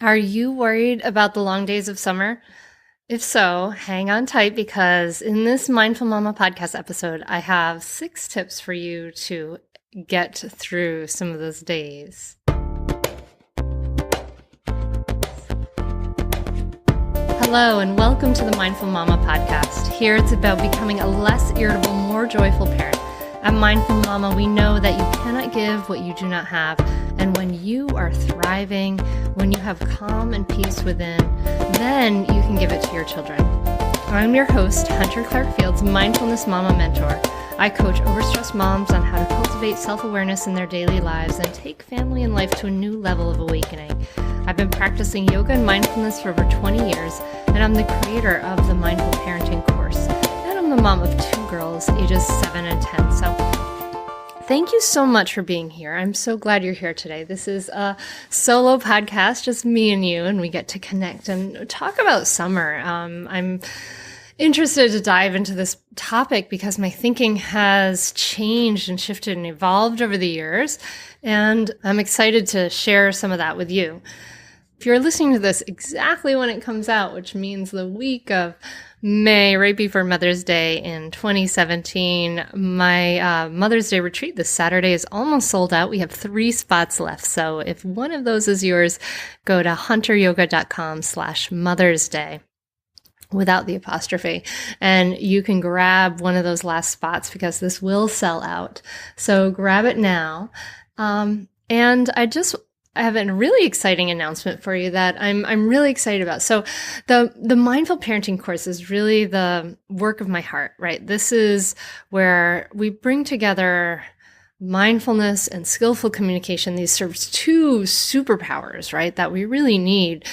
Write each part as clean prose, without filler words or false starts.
Are you worried about the long days of summer? If so, hang on tight because in this Mindful Mama podcast episode, I have 6 tips for you to get through some of those days. Hello, and welcome to the Mindful Mama podcast. Here it's about becoming a less irritable, more joyful parent. At Mindful Mama, we know that you cannot give what you do not have. And when you are thriving, when you have calm and peace within, then you can give it to your children. I'm your host, Hunter Clark-Fields, Mindfulness Mama Mentor. I coach overstressed moms on how to cultivate self-awareness in their daily lives and take family and life to a new level of awakening. I've been practicing yoga and mindfulness for over 20 years, and I'm the creator of the Mindful Parenting course. And I'm the mom of 2 girls, ages 7 and 10. So thank you so much for being here. I'm so glad you're here today. This is a solo podcast, just me and you, and we get to connect and talk about summer. I'm interested to dive into this topic because my thinking has changed and shifted and evolved over the years, and I'm excited to share some of that with you. If you're listening to this exactly when it comes out, which means the week of May, right before Mother's Day in 2017, my Mother's Day retreat this Saturday is almost sold out. We have 3 spots left. So if one of those is yours, go to hunteryoga.com/Mother's Day without the apostrophe. And you can grab one of those last spots because this will sell out. So grab it now. And I have a really exciting announcement for you that I'm really excited about. So the Mindful Parenting course is really the work of my heart, right? This is where we bring together mindfulness and skillful communication. These serves 2 superpowers, right, that we really need,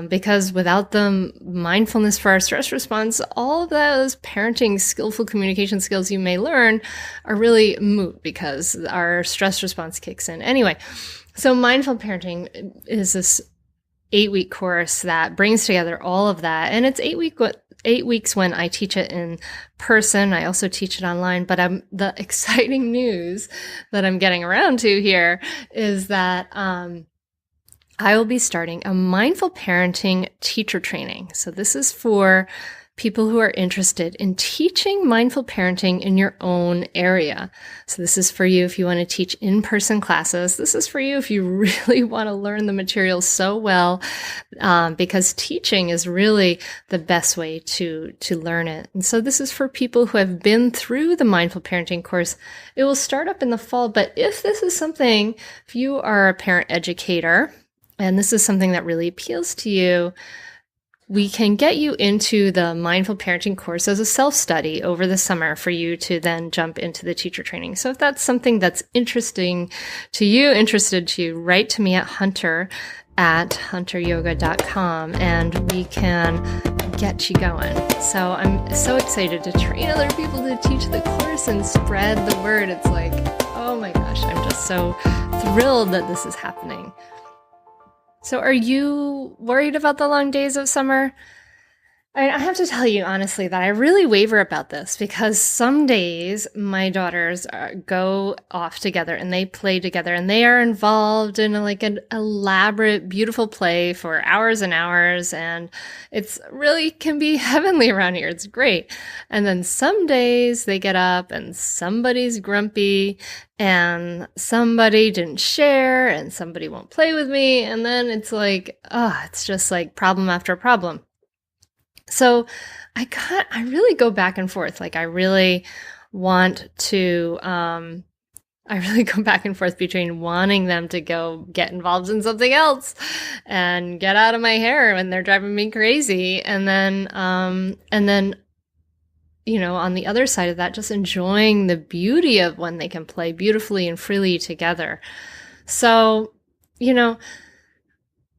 because without them, mindfulness for our stress response, all of those parenting skillful communication skills you may learn are really moot because our stress response kicks in. Anyway, so Mindful Parenting is this 8-week course that brings together all of that. And it's 8 weeks when I teach it in person. I also teach it online. But the exciting news that I'm getting around to here is that I will be starting a Mindful Parenting teacher training. So this is for people who are interested in teaching mindful parenting in your own area. So this is for you if you want to teach in-person classes. This is for you if you really want to learn the material so well, because teaching is really the best way to learn it. And so this is for people who have been through the Mindful Parenting course. It will start up in the fall, but if this is something, if you are a parent educator, and this is something that really appeals to you, we can get you into the Mindful Parenting course as a self-study over the summer for you to then jump into the teacher training. So if that's something that's interested to you, write to me at hunteryoga.com and we can get you going. So I'm so excited to train other people to teach the course and spread the word. It's like, oh my gosh, I'm just so thrilled that this is happening. So are you worried about the long days of summer? I have to tell you honestly that I really waver about this because some days my daughters go off together and they play together and they are involved in an elaborate, beautiful play for hours and hours, and it's really can be heavenly around here. It's great. And then some days they get up and somebody's grumpy and somebody didn't share and somebody won't play with me, and then it's like, it's just like problem after problem. So I really go back and forth. Like I really go back and forth between wanting them to go get involved in something else and get out of my hair when they're driving me crazy. And then, on the other side of that, just enjoying the beauty of when they can play beautifully and freely together. So,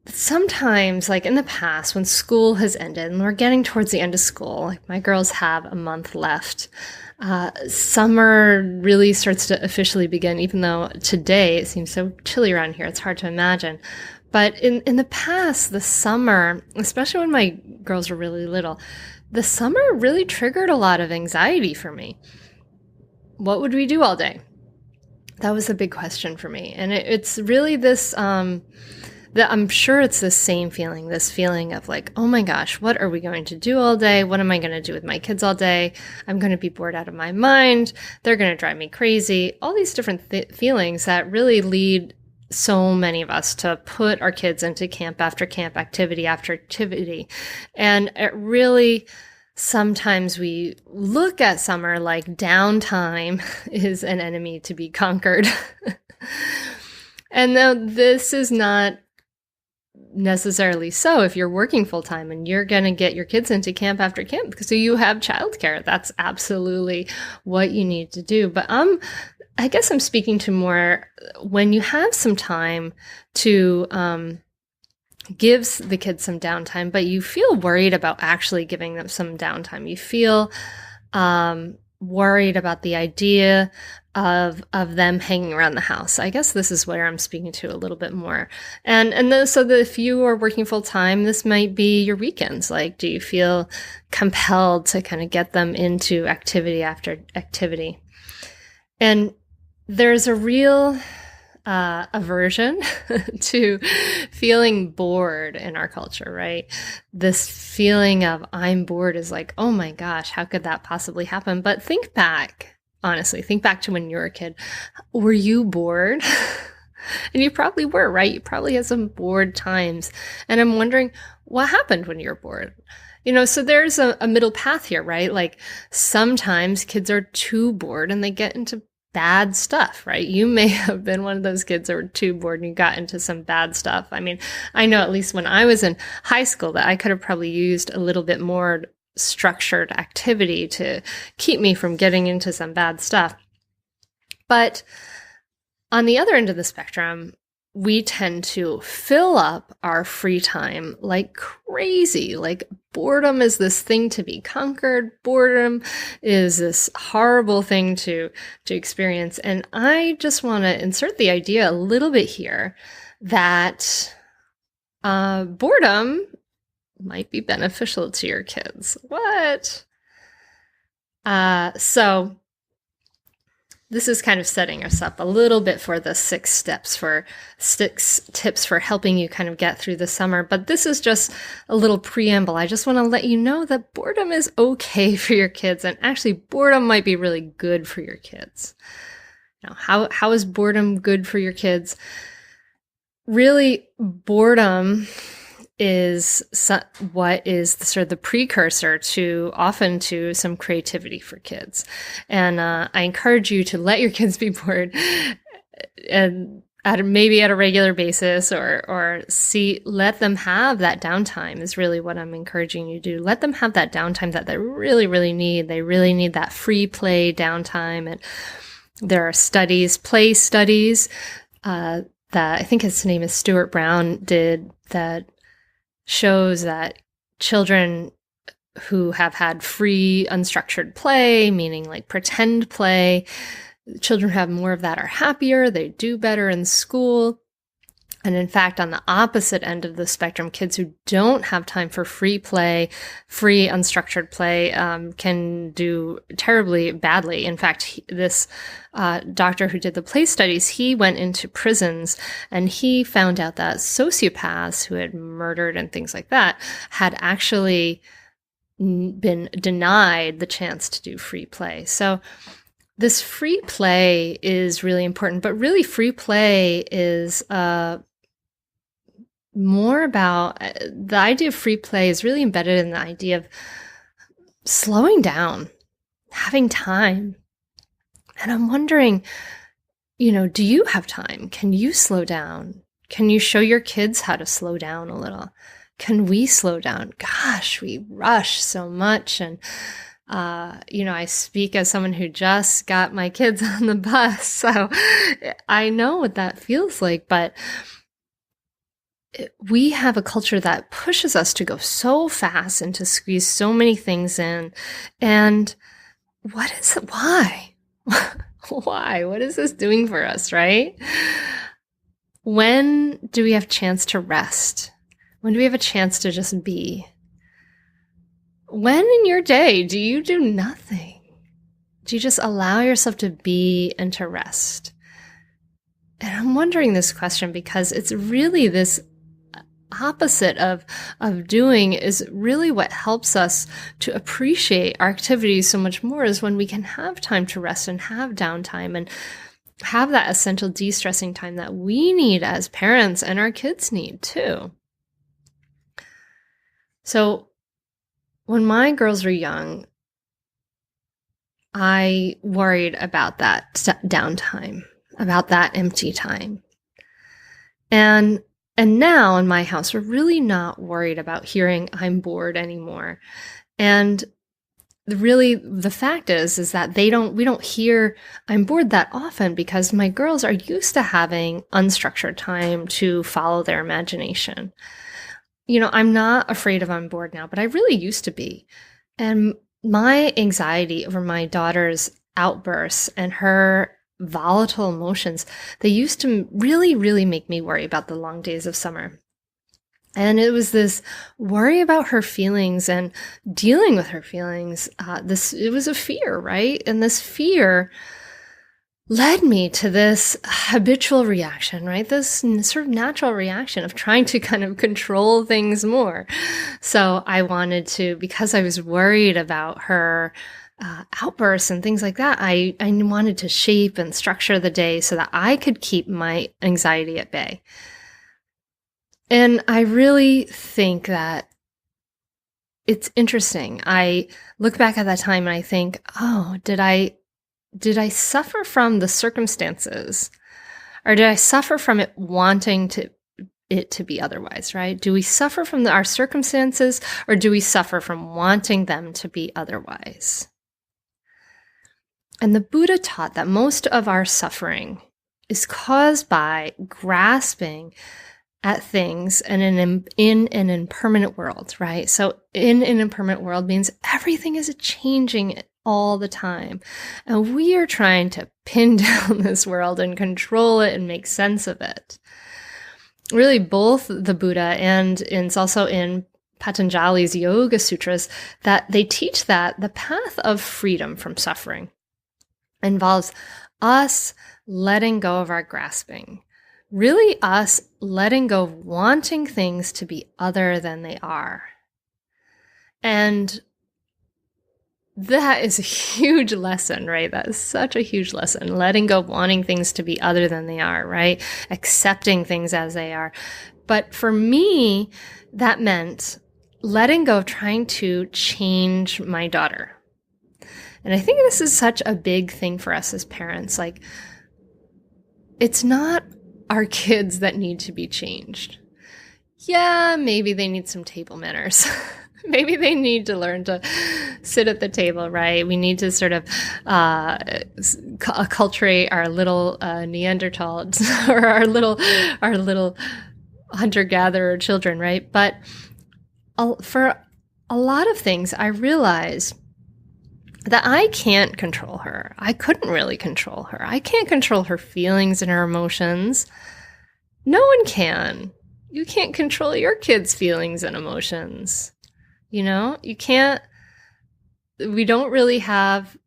sometimes, like in the past, when school has ended and we're getting towards the end of school, like my girls have a month left, summer really starts to officially begin, even though today it seems so chilly around here. It's hard to imagine. But in the past, the summer, especially when my girls were really little, the summer really triggered a lot of anxiety for me. What would we do all day? That was a big question for me. And it's really this I'm sure it's the same feeling, this feeling of like, oh my gosh, what are we going to do all day? What am I going to do with my kids all day? I'm going to be bored out of my mind. They're going to drive me crazy. All these different feelings that really lead so many of us to put our kids into camp after camp, activity after activity. And it really, sometimes we look at summer like downtime is an enemy to be conquered. And though this is not necessarily so if you're working full time and you're going to get your kids into camp after camp because you have childcare, that's absolutely what you need to do. But I guess I'm speaking to more when you have some time to give the kids some downtime, but you feel worried about actually giving them some downtime. You feel worried about the idea of them hanging around the house. I guess this is where I'm speaking to a little bit more. So that if you are working full time, this might be your weekends. Like, do you feel compelled to kind of get them into activity after activity? And there's a real aversion to feeling bored in our culture, right? This feeling of I'm bored is like, oh my gosh, how could that possibly happen? But think back, honestly, think back to when you were a kid. Were you bored? And you probably were, right? You probably had some bored times. And I'm wondering, what happened when you were bored? So there's a middle path here, right? Like sometimes kids are too bored and they get into bad stuff, right? You may have been one of those kids that were too bored and you got into some bad stuff. I mean, I know at least when I was in high school that I could have probably used a little bit more structured activity to keep me from getting into some bad stuff. But on the other end of the spectrum, we tend to fill up our free time like crazy. Like boredom is this thing to be conquered. Boredom is this horrible thing to experience. And I just want to insert the idea a little bit here that boredom might be beneficial to your kids. What? So this is kind of setting us up a little bit for the 6 tips for helping you kind of get through the summer. But this is just a little preamble. I just want to let you know that boredom is okay for your kids. And actually, boredom might be really good for your kids. Now, how is boredom good for your kids? Really, boredom is what is sort of the precursor to some creativity for kids. And I encourage you to let your kids be bored and maybe at a regular basis or let them have that downtime is really what I'm encouraging you to do. Let them have that downtime that they really, really need. They really need that free play downtime. And there are play studies that I think his name is Stuart Brown did that shows that children who have had free, unstructured play, meaning like pretend play, children who have more of that are happier, they do better in school. And in fact, on the opposite end of the spectrum, kids who don't have time for free play, free unstructured play, can do terribly badly. In fact, this doctor who did the play studies, he went into prisons and he found out that sociopaths who had murdered and things like that had actually been denied the chance to do free play. So this free play is really important, but really free play is more about the idea of free play is really embedded in the idea of slowing down, having time. And I'm wondering, do you have time? Can you slow down? Can you show your kids how to slow down a little? Can we slow down? Gosh, we rush so much. And, I speak as someone who just got my kids on the bus. So I know what that feels like, but we have a culture that pushes us to go so fast and to squeeze so many things in. And what is it? Why? Why? What is this doing for us, right? When do we have a chance to rest? When do we have a chance to just be? When in your day do you do nothing? Do you just allow yourself to be and to rest? And I'm wondering this question because it's really this opposite of doing is really what helps us to appreciate our activities so much more, is when we can have time to rest and have downtime and have that essential de-stressing time that we need as parents and our kids need too. So when my girls were young, I worried about that downtime, about that empty time. And now in my house, we're really not worried about hearing I'm bored anymore. And the fact is that we don't hear I'm bored that often, because my girls are used to having unstructured time to follow their imagination. I'm not afraid of I'm bored now, but I really used to be. And my anxiety over my daughter's outbursts and her volatile emotions, they used to really, really make me worry about the long days of summer. And it was this worry about her feelings and dealing with her feelings. It was a fear, right? And this fear led me to this habitual reaction, right? This sort of natural reaction of trying to kind of control things more. So I wanted to, because I was worried about her outbursts and things like that, I wanted to shape and structure the day so that I could keep my anxiety at bay. And I really think that it's interesting. I look back at that time and I think, oh, did I suffer from the circumstances, or did I suffer from it wanting it to be otherwise, right? Do we suffer from our circumstances, or do we suffer from wanting them to be otherwise? And the Buddha taught that most of our suffering is caused by grasping at things in an impermanent world, right? So in an impermanent world means everything is changing all the time. And we are trying to pin down this world and control it and make sense of it. Really, both the Buddha and it's also in Patanjali's Yoga Sutras that they teach that the path of freedom from suffering involves us letting go of our grasping. Really us letting go of wanting things to be other than they are. And that is a huge lesson, right? That is such a huge lesson. Letting go of wanting things to be other than they are, right? Accepting things as they are. But for me, that meant letting go of trying to change my daughter. And I think this is such a big thing for us as parents. Like, it's not our kids that need to be changed. Yeah, maybe they need some table manners. Maybe they need to learn to sit at the table, right? We need to sort of acculturate our little Neanderthals or our little hunter-gatherer children, right? But for a lot of things, I realized that I can't control her. I couldn't really control her. I can't control her feelings and her emotions. No one can. You can't control your kids' feelings and emotions. You can't, we don't really have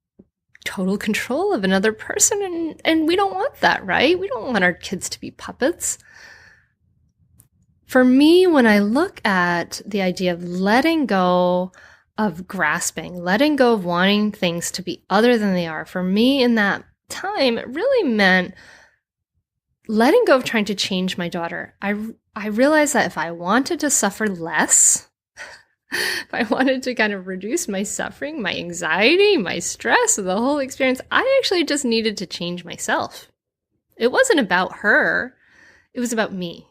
total control of another person, and we don't want that, right? We don't want our kids to be puppets. For me, when I look at the idea of letting go of grasping, letting go of wanting things to be other than they are, for me in that time, it really meant letting go of trying to change my daughter. I realized that if I wanted to suffer less, if I wanted to kind of reduce my suffering, my anxiety, my stress, the whole experience, I actually just needed to change myself. It wasn't about her. It was about me.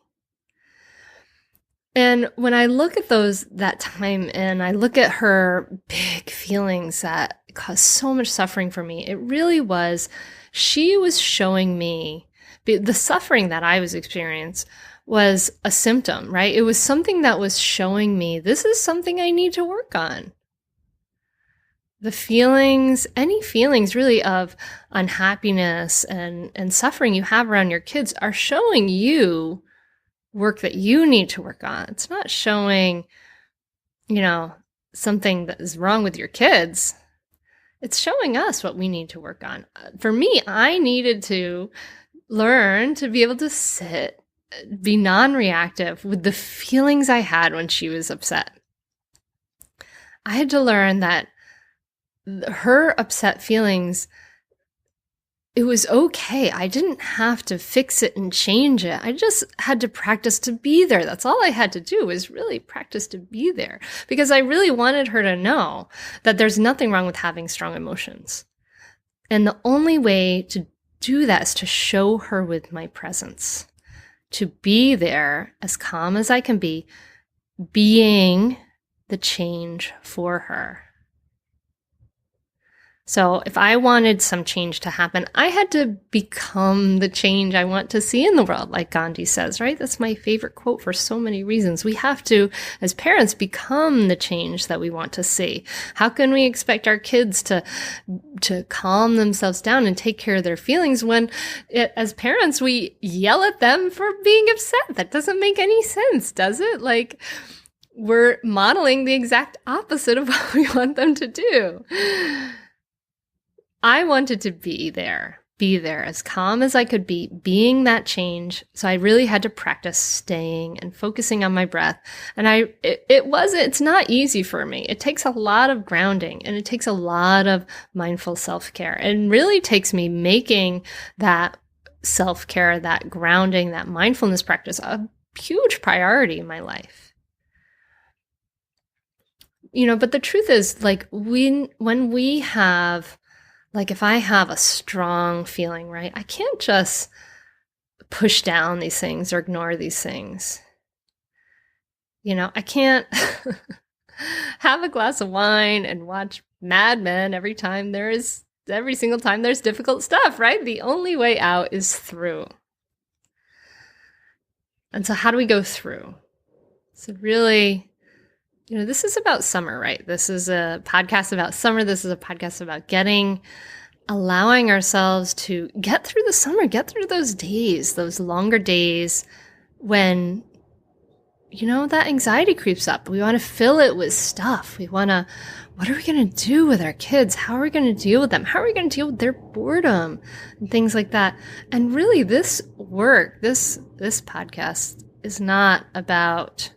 And when I look at that time and I look at her big feelings that caused so much suffering for me, it really was, she was showing me the suffering that I was experiencing was a symptom, right? It was something that was showing me this is something I need to work on. The feelings, any feelings really of unhappiness and suffering you have around your kids are showing you work that you need to work on. It's not showing, something that is wrong with your kids. It's showing us what we need to work on. For me, I needed to learn to be able to sit be non-reactive with the feelings I had when she was upset. I had to learn that her upset feelings, it was okay. I didn't have to fix it and change it. I just had to practice to be there. That's all I had to do, was really practice to be there, because I really wanted her to know that there's nothing wrong with having strong emotions. And the only way to do that is to show her with my presence, to be there as calm as I can be, being the change for her. So if I wanted some change to happen, I had to become the change I want to see in the world, like Gandhi says, right? That's my favorite quote for so many reasons. We have to, as parents, become the change that we want to see. How can we expect our kids to calm themselves down and take care of their feelings when, as parents, we yell at them for being upset? That doesn't make any sense, does it? Like, we're modeling the exact opposite of what we want them to do. I wanted to be there as calm as I could be, being that change. So I really had to practice staying and focusing on my breath. And it's not easy for me. It takes a lot of grounding, and it takes a lot of mindful self-care. And really takes me making that self-care, that grounding, that mindfulness practice a huge priority in my life. But the truth is, like, when we have, like, if I have a strong feeling, right, I can't just push down these things or ignore these things. I can't have a glass of wine and watch Mad Men every single time there's difficult stuff, right? The only way out is through. And so how do we go through? So really, this is about summer, right? This is a podcast about summer. This is a podcast about allowing ourselves to get through the summer, get through those days, those longer days when, that anxiety creeps up. We want to fill it with stuff. What are we going to do with our kids? How are we going to deal with them? How are we going to deal with their boredom and things like that? And really, this podcast is not about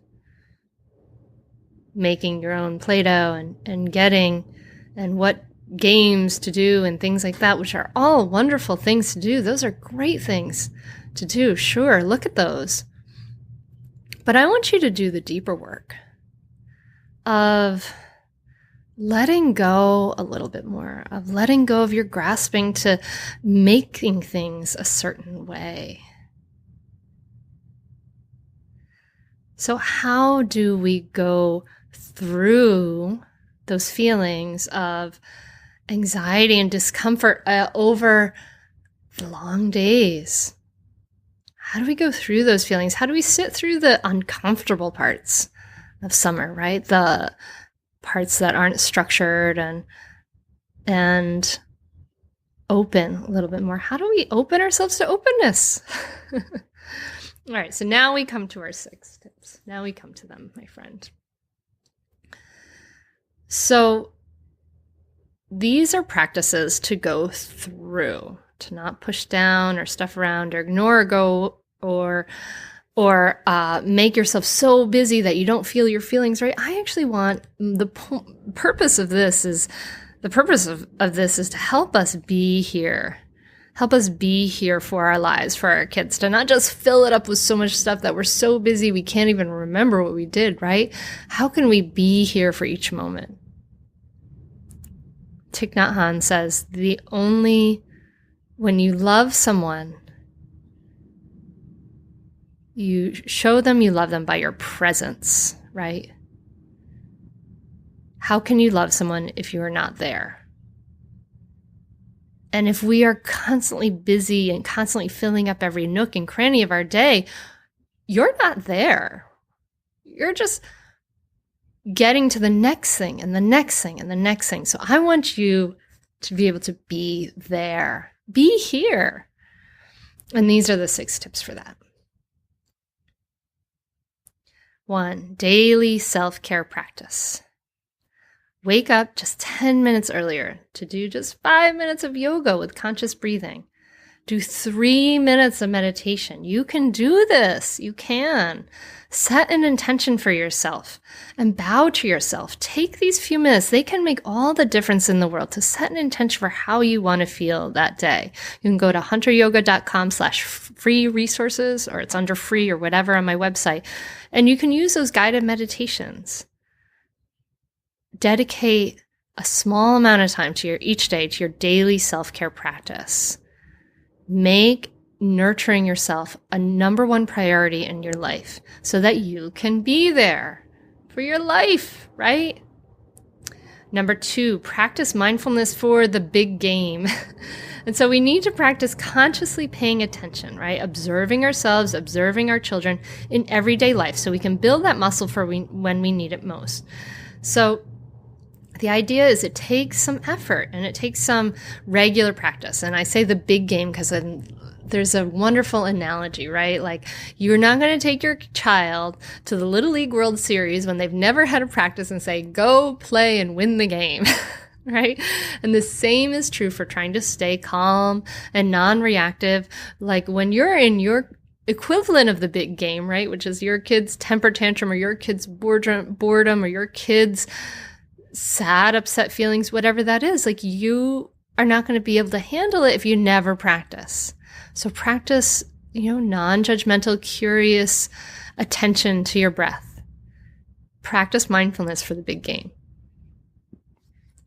making your own Play-Doh and getting and what games to do and things like that, which are all wonderful things to do. Those are great things to do. Sure, look at those. But I want you to do the deeper work of letting go a little bit more, of letting go of your grasping to making things a certain way. So how do we go through those feelings of anxiety and discomfort over the long days? How do we go through those feelings? How do we sit through the uncomfortable parts of summer, right? The parts that aren't structured and open a little bit more. How do we open ourselves to openness? All right, so now we come to our 6 tips. Now we come to them, my friend. So these are practices to go through, to not push down or stuff around or ignore or go or make yourself so busy that you don't feel your feelings, right? I actually want the purpose of this is to help us be here. Help us be here for our lives, for our kids, to not just fill it up with so much stuff that we're so busy we can't even remember what we did, right? How can we be here for each moment? Thich Nhat Hanh says, when you love someone, you show them you love them by your presence, right? How can you love someone if you are not there? And if we are constantly busy and constantly filling up every nook and cranny of our day, you're not there. You're just getting to the next thing and the next thing and the next thing. So I want you to be able to be there, be here. And these are the 6 tips for that. 1, daily self-care practice. Wake up just 10 minutes earlier to do just 5 minutes of yoga with conscious breathing. Do 3 minutes of meditation. You can do this. You can. Set an intention for yourself and bow to yourself. Take these few minutes. They can make all the difference in the world to set an intention for how you want to feel that day. You can go to hunteryoga.com/free resources, or it's under free or whatever on my website. And you can use those guided meditations. Dedicate a small amount of time to each day to your daily self-care practice. Make nurturing yourself a number one priority in your life so that you can be there for your life, right? Number 2, practice mindfulness for the big game. And so we need to practice consciously paying attention, right? Observing ourselves, observing our children in everyday life so we can build that muscle for when we need it most. So the idea is it takes some effort and it takes some regular practice. And I say the big game because there's a wonderful analogy, right? Like, you're not going to take your child to the Little League World Series when they've never had a practice and say, go play and win the game, right? And the same is true for trying to stay calm and non-reactive. Like when you're in your equivalent of the big game, right? Which is your kid's temper tantrum or your kid's boredom or your kid's sad, upset feelings, whatever that is. Like, you are not going to be able to handle it if you never practice. So practice, non-judgmental, curious attention to your breath. Practice mindfulness for the big game.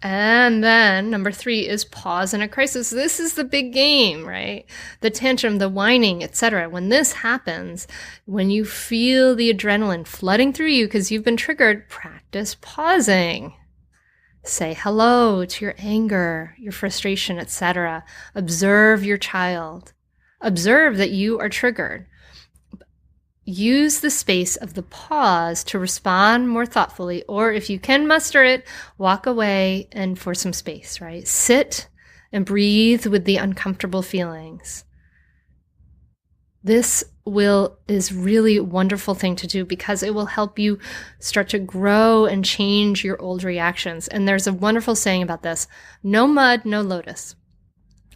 And then number 3 is pause in a crisis. This is the big game, right? The tantrum, the whining, etc. When this happens, when you feel the adrenaline flooding through you because you've been triggered, practice pausing. Say hello to your anger, your frustration, etc. Observe your child. Observe that you are triggered. Use the space of the pause to respond more thoughtfully, or if you can muster it, walk away and for some space, right? Sit and breathe with the uncomfortable feelings. This is really a wonderful thing to do because it will help you start to grow and change your old reactions. And there's a wonderful saying about this: no mud, no lotus.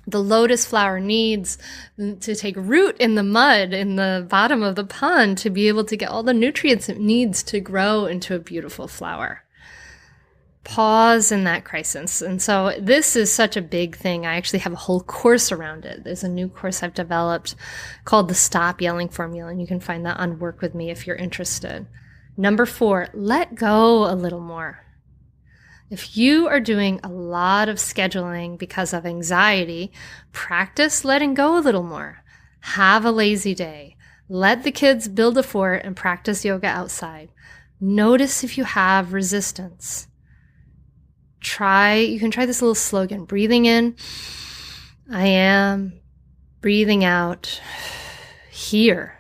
The lotus flower needs to take root in the mud in the bottom of the pond to be able to get all the nutrients it needs to grow into a beautiful flower. Pause in that crisis. And so this is such a big thing. I actually have a whole course around it. There's a new course I've developed called the Stop Yelling Formula, and you can find that on Work With Me if you're interested. Number 4, let go a little more. If you are doing a lot of scheduling because of anxiety, practice letting go a little more. Have a lazy day. Let the kids build a fort and practice yoga outside. Notice if you have resistance. You can try this little slogan: breathing in, I am, breathing out, here,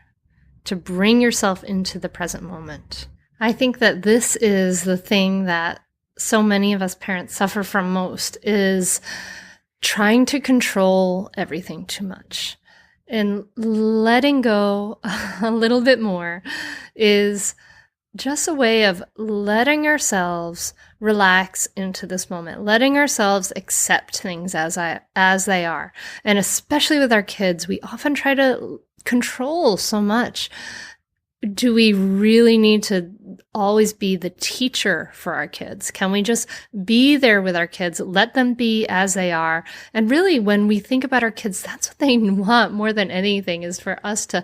to bring yourself into the present moment. I think that this is the thing that so many of us parents suffer from most, is trying to control everything too much. And letting go a little bit more is just a way of letting ourselves relax into this moment, letting ourselves accept things as they are. And especially with our kids, we often try to control so much. Do we really need to always be the teacher for our kids? Can we just be there with our kids, let them be as they are? And really, when we think about our kids, that's what they want more than anything, is for us to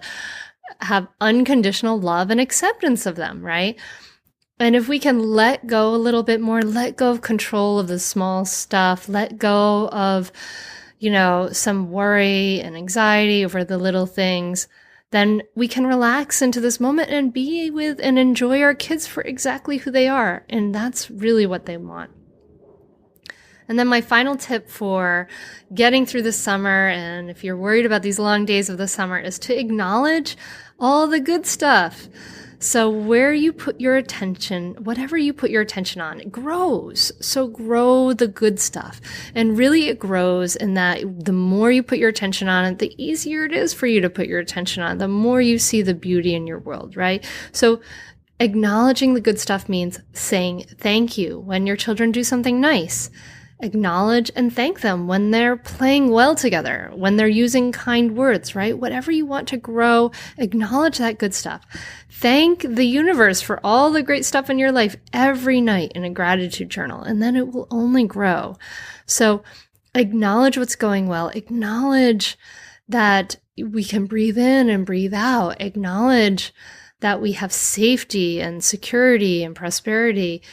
have unconditional love and acceptance of them, right? And if we can let go a little bit more, let go of control of the small stuff, let go of, some worry and anxiety over the little things, then we can relax into this moment and be with and enjoy our kids for exactly who they are. And that's really what they want. And then my final tip for getting through the summer, and if you're worried about these long days of the summer, is to acknowledge all the good stuff. So where you put your attention, whatever you put your attention on, it grows. So grow the good stuff. And really it grows in that the more you put your attention on it, the easier it is for you to put your attention on it, the more you see the beauty in your world, right? So acknowledging the good stuff means saying thank you when your children do something nice. Acknowledge and thank them when they're playing well together, when they're using kind words, right? Whatever you want to grow, acknowledge that good stuff. Thank the universe for all the great stuff in your life every night in a gratitude journal, and then it will only grow. So acknowledge what's going well. Acknowledge that we can breathe in and breathe out. Acknowledge that we have safety and security and prosperity.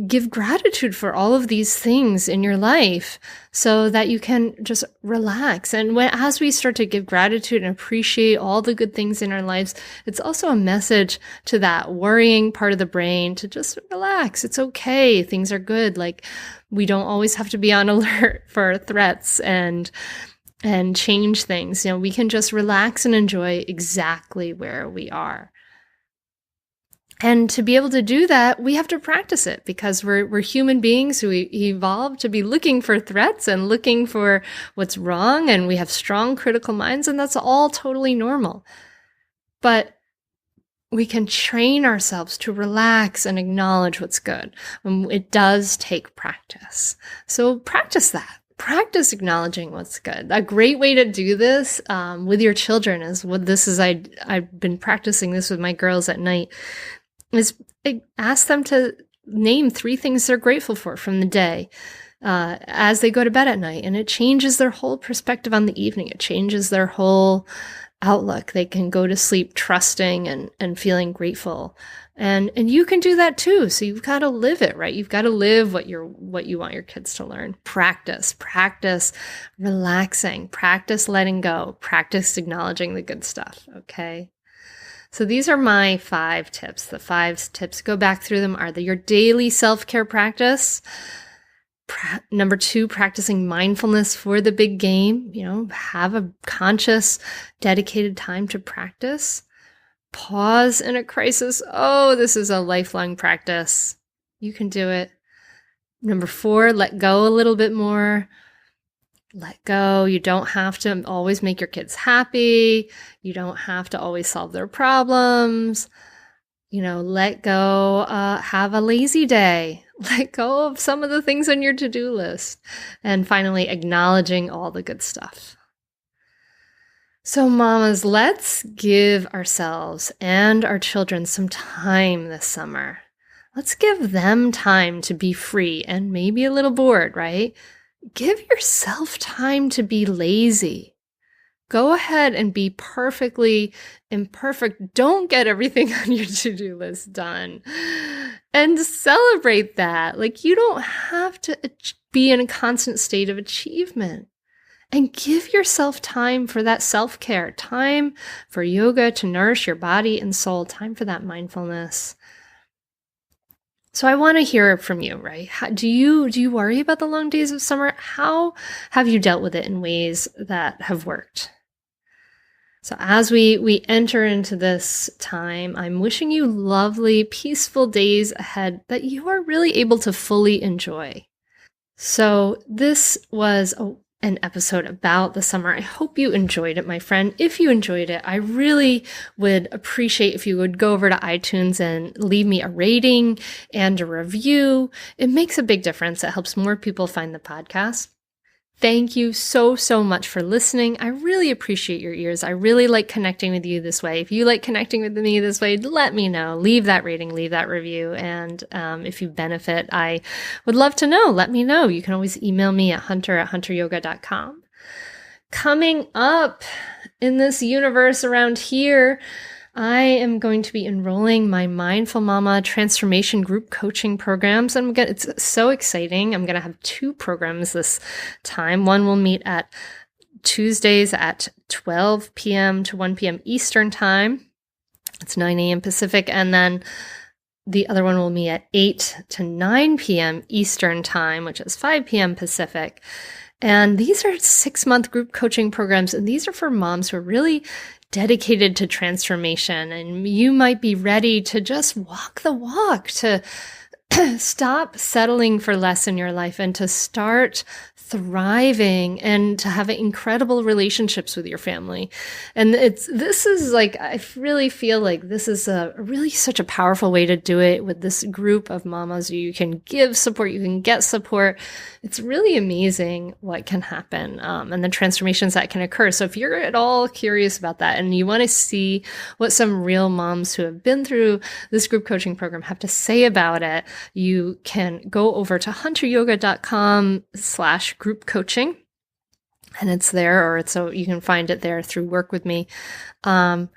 Give gratitude for all of these things in your life so that you can just relax. And as we start to give gratitude and appreciate all the good things in our lives, it's also a message to that worrying part of the brain to just relax. It's okay. Things are good. Like, we don't always have to be on alert for threats and change things. We can just relax and enjoy exactly where we are. And to be able to do that, we have to practice it because we're human beings who evolved to be looking for threats and looking for what's wrong, and we have strong critical minds, and that's all totally normal. But we can train ourselves to relax and acknowledge what's good. It does take practice. So practice that. Practice acknowledging what's good. A great way to do this with your children is I've been practicing this with my girls at night, is ask them to name 3 things they're grateful for from the day as they go to bed at night. And it changes their whole perspective on the evening. It changes their whole outlook. They can go to sleep trusting and feeling grateful. And you can do that too. So you've got to live it, right? You've got to live what you want your kids to learn. Practice relaxing, practice letting go, practice acknowledging the good stuff. Okay. So these are my 5 tips. The 5 tips, go back through them, are your daily self-care practice. Number 2, practicing mindfulness for the big game. Have a conscious, dedicated time to practice. Pause in a crisis. Oh, this is a lifelong practice. You can do it. Number 4, let go a little bit more. Let go. You don't have to always make your kids happy. You don't have to always solve their problems. Let go. Have a lazy day. Let go of some of the things on your to-do list. And finally, acknowledging all the good stuff. So mamas, let's give ourselves and our children some time this summer. Let's give them time to be free and maybe a little bored, right? Give yourself time to be lazy. Go ahead and be perfectly imperfect. Don't get everything on your to-do list done. And celebrate that. Like, you don't have to be in a constant state of achievement. And give yourself time for that self-care, time for yoga to nourish your body and soul, time for that mindfulness. So I want to hear from you, right? Do you worry about the long days of summer? How have you dealt with it in ways that have worked? So as we enter into this time, I'm wishing you lovely, peaceful days ahead that you are really able to fully enjoy. So this was an episode about the summer. I hope you enjoyed it, my friend. If you enjoyed it, I really would appreciate if you would go over to iTunes and leave me a rating and a review. It makes a big difference. It helps more people find the podcast. Thank you so, so much for listening. I really appreciate your ears. I really like connecting with you this way. If you like connecting with me this way, let me know. Leave that rating, leave that review. And if you benefit, I would love to know. Let me know. You can always email me at hunter@hunteryoga.com. Coming up in this universe around here, I am going to be enrolling my Mindful Mama transformation group coaching programs. It's so exciting. I'm going to have 2 programs this time. One will meet at Tuesdays at 12 p.m. to 1 p.m. Eastern time. It's 9 a.m. Pacific. And then the other one will meet at 8 to 9 p.m. Eastern time, which is 5 p.m. Pacific. And these are 6-month group coaching programs. And these are for moms who are really dedicated to transformation, and you might be ready to just walk the walk, to stop settling for less in your life and to start thriving and to have incredible relationships with your family. And this is like, I really feel like this is a really such a powerful way to do it with this group of mamas. You can give support, you can get support. It's really amazing what can happen, and the transformations that can occur. So if you're at all curious about that and you want to see what some real moms who have been through this group coaching program have to say about it, you can go over to hunteryoga.com/group coaching, and it's there, or so you can find it there through Work With Me. And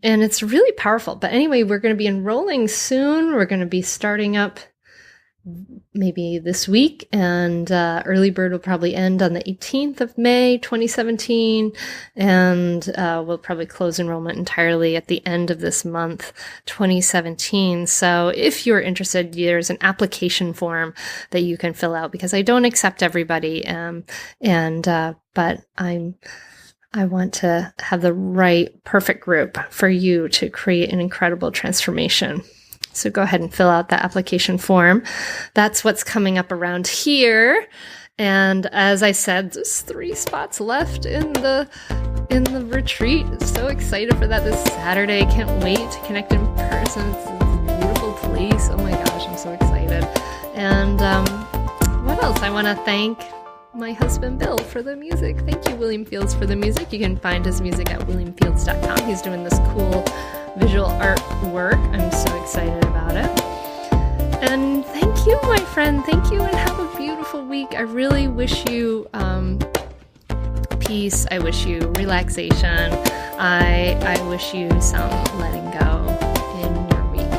it's really powerful. But anyway, we're going to be enrolling soon. We're going to be starting up maybe this week, and early bird will probably end on the 18th of May, 2017, and we'll probably close enrollment entirely at the end of this month, 2017. So if you're interested, there's an application form that you can fill out, because I don't accept everybody, but I want to have the right, perfect group for you to create an incredible transformation. So go ahead and fill out that application form. That's what's coming up around here. And as I said, there's 3 spots left in the retreat. So excited for that this Saturday. Can't wait to connect in person. It's a beautiful place. Oh my gosh, I'm so excited. And what else? I want to thank my husband Bill for the music. Thank you, William Fields, for the music. You can find his music at williamfields.com. He's doing this cool visual art work. I'm so excited about it. And thank you, my friend. Thank you, and have a beautiful week. I really wish you peace. I wish you relaxation. I wish you some letting go in your week.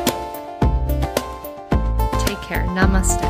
Take care. Namaste.